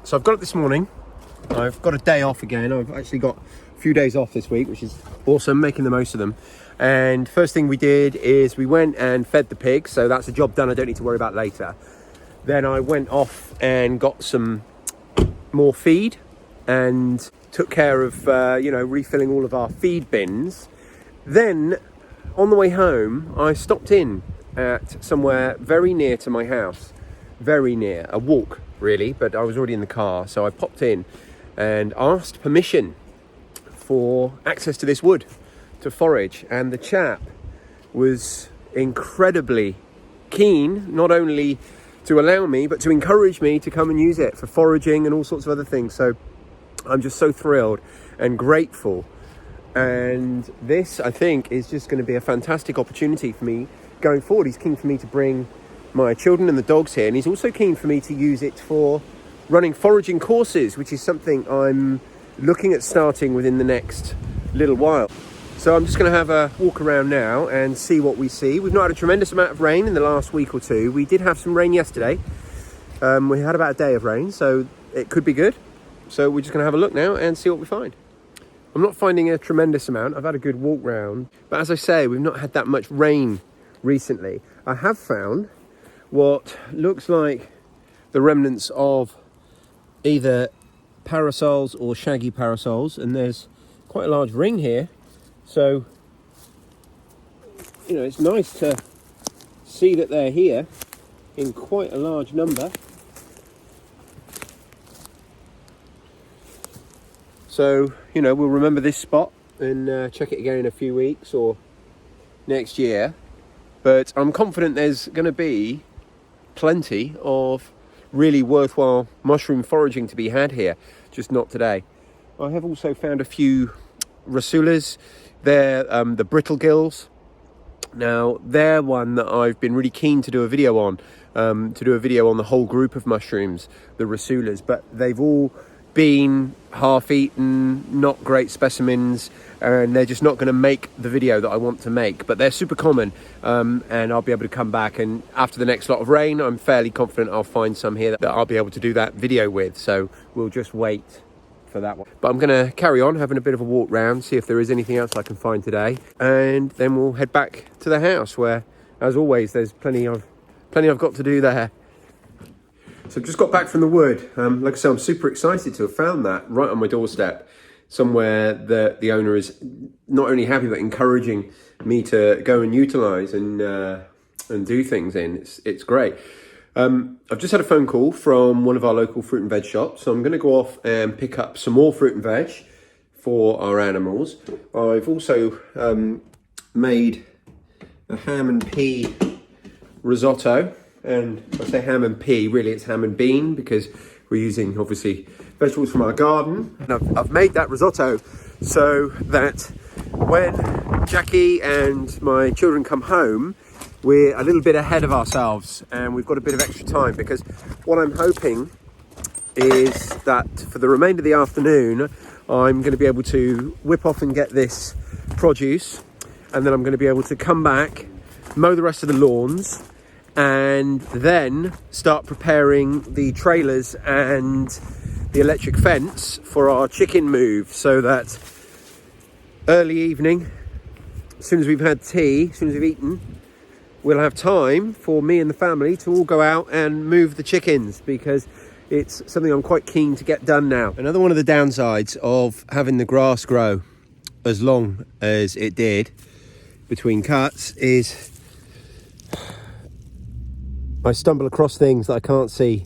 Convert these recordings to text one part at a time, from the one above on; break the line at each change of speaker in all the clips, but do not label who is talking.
So I've got up this morning. I've got a day off again. I've actually got a few days off this week, which is awesome, making the most of them. And first thing we did is we went and fed the pigs. So that's a job done I don't need to worry about later. Then I went off and got some more feed and took care of, refilling all of our feed bins. Then on the way home, I stopped in at somewhere very near to my house. Very near, a walk really, but I was already in the car. So I popped in and asked permission for access to this wood to forage. And the chap was incredibly keen, not only to allow me, but to encourage me to come and use it for foraging and all sorts of other things. So I'm just so thrilled and grateful. And this, I think, is just going to be a fantastic opportunity for me going forward. He's keen for me to bring my children and the dogs here, and he's also keen for me to use it for running foraging courses, which is something I'm looking at starting within the next little while. So I'm just going to have a walk around now and see what we see. We've not had a tremendous amount of rain in the last week or two. We did have some rain yesterday. We had about a day of rain, so it could be good. So we're just going to have a look now and see what we find. I'm not finding a tremendous amount. I've had a good walk round, but as I say, we've not had that much rain recently. I have found what looks like the remnants of either parasols or shaggy parasols, and there's quite a large ring here. So, it's nice to see that they're here in quite a large number. So, we'll remember this spot and check it again in a few weeks or next year. But I'm confident there's going to be plenty of really worthwhile mushroom foraging to be had here, just not today. I have also found a few rasulas. They're the brittle gills. Now, they're one that I've been really keen to do a video on, the whole group of mushrooms, the rasulas, but they've all been half-eaten, not great specimens, and they're just not going to make the video that I want to make. But they're super common, and I'll be able to come back, and after the next lot of rain, I'm fairly confident I'll find some here that I'll be able to do that video with. So we'll just wait for that one. But I'm going to carry on having a bit of a walk round, see if there is anything else I can find today, and then we'll head back to the house where, as always, there's plenty I've got to do there. So I've just got back from the wood. Like I say, I'm super excited to have found that right on my doorstep, somewhere that the owner is not only happy, but encouraging me to go and utilise and do things in. It's great. I've just had a phone call from one of our local fruit and veg shops, so I'm going to go off and pick up some more fruit and veg for our animals. I've also made a ham and pea risotto. And I say ham and pea, really it's ham and bean, because we're using, obviously, vegetables from our garden. And I've made that risotto so that when Jackie and my children come home, we're a little bit ahead of ourselves and we've got a bit of extra time, because what I'm hoping is that for the remainder of the afternoon, I'm going to be able to whip off and get this produce, and then I'm going to be able to come back, mow the rest of the lawns, and then start preparing the trailers and the electric fence for our chicken move, so that early evening, as soon as we've had tea, as soon as we've eaten, we'll have time for me and the family to all go out and move the chickens, because it's something I'm quite keen to get done now. Another one of the downsides of having the grass grow as long as it did between cuts is I stumble across things that I can't see.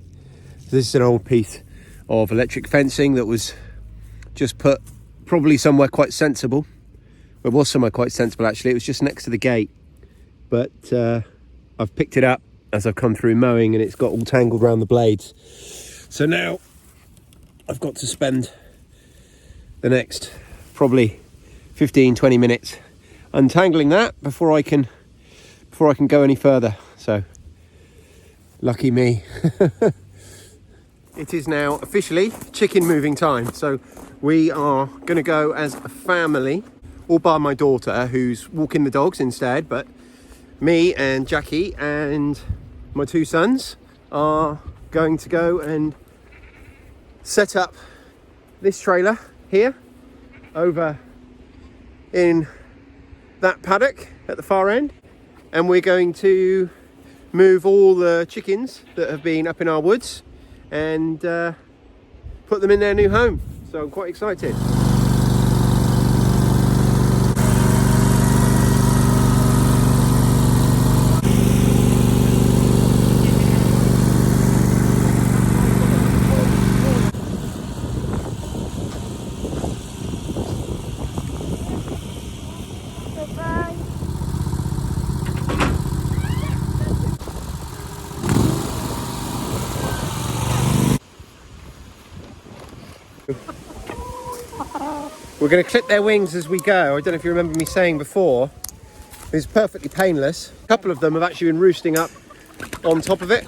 This is an old piece of electric fencing that was just put probably somewhere quite sensible. It was somewhere quite sensible, actually. It was just next to the gate. But I've picked it up as I've come through mowing, and it's got all tangled around the blades. So now I've got to spend the next probably 15-20 minutes untangling that before I can go any further. So lucky me. It is now officially chicken moving time. So we are going to go as a family, all bar my daughter who's walking the dogs instead, but me and Jackie and my two sons are going to go and set up this trailer here over in that paddock at the far end, and we're going to move all the chickens that have been up in our woods and put them in their new home. So I'm quite excited. We're going to clip their wings as we go. I don't know if you remember me saying before, it's perfectly painless. A couple of them have actually been roosting up on top of it.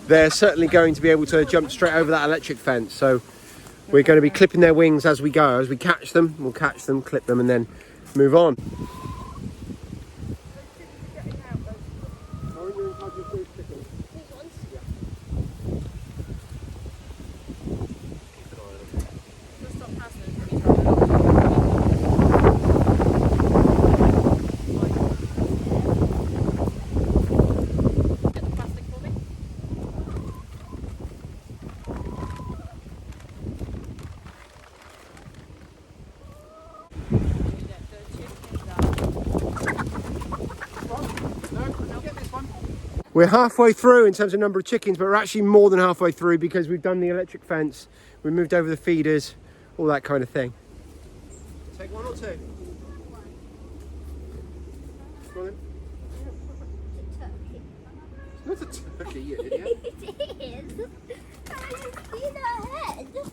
They're certainly going to be able to jump straight over that electric fence. So we're going to be clipping their wings as we go. As we catch them, we'll catch them, clip them, and then move on. We're halfway through in terms of number of chickens, but we're actually more than halfway through because we've done the electric fence, we moved over the feeders, all that kind of thing. Take one or two? Go on then. It's not a turkey, you idiot.
It is. I didn't see the head.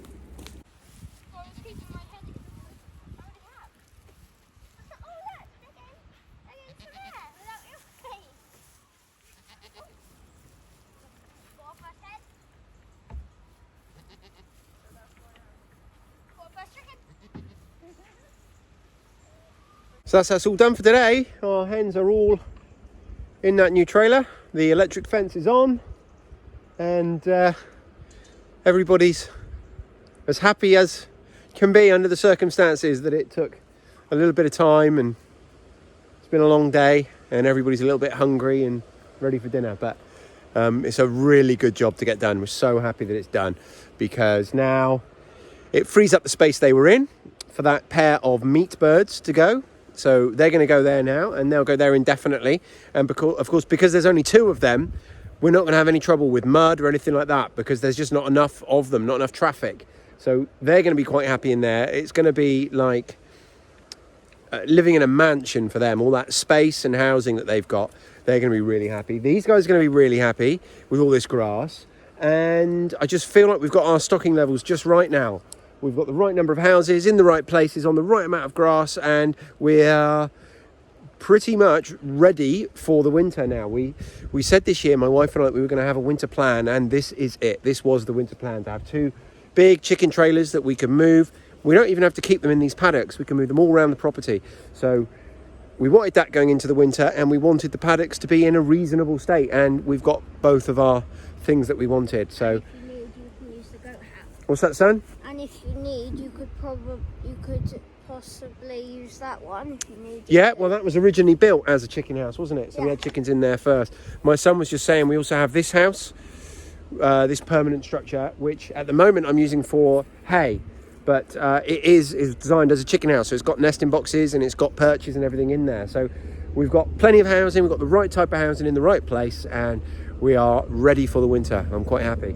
So that's all done for today. Our hens are all in that new trailer. The electric fence is on, and everybody's as happy as can be under the circumstances that it took a little bit of time, and it's been a long day, and everybody's a little bit hungry and ready for dinner. But it's a really good job to get done. We're so happy that it's done, because now it frees up the space they were in for that pair of meat birds to go. So they're going to go there now, and they'll go there indefinitely. And because, of course, because there's only two of them, we're not going to have any trouble with mud or anything like that, because there's just not enough of them, not enough traffic. So they're going to be quite happy in there. It's going to be like living in a mansion for them. All that space and housing that they've got, they're going to be really happy. These guys are going to be really happy with all this grass. And I just feel like we've got our stocking levels just right now. We've got the right number of houses in the right places on the right amount of grass, and we're pretty much ready for the winter now. We said this year, my wife and I, we were going to have a winter plan, and this is it. This was the winter plan, to have two big chicken trailers that we can move. We don't even have to keep them in these paddocks. We can move them all around the property. So we wanted that going into the winter, and we wanted the paddocks to be in a reasonable state, and we've got both of our things that we wanted. So what's that, son?
And if you need, you could possibly use that one if you need.
Yeah, well, that was originally built as a chicken house, wasn't it? So we had chickens in there first. My son was just saying we also have this house, this permanent structure, which at the moment I'm using for hay, but it is designed as a chicken house. So it's got nesting boxes and it's got perches and everything in there. So we've got plenty of housing. We've got the right type of housing in the right place, and we are ready for the winter. I'm quite happy.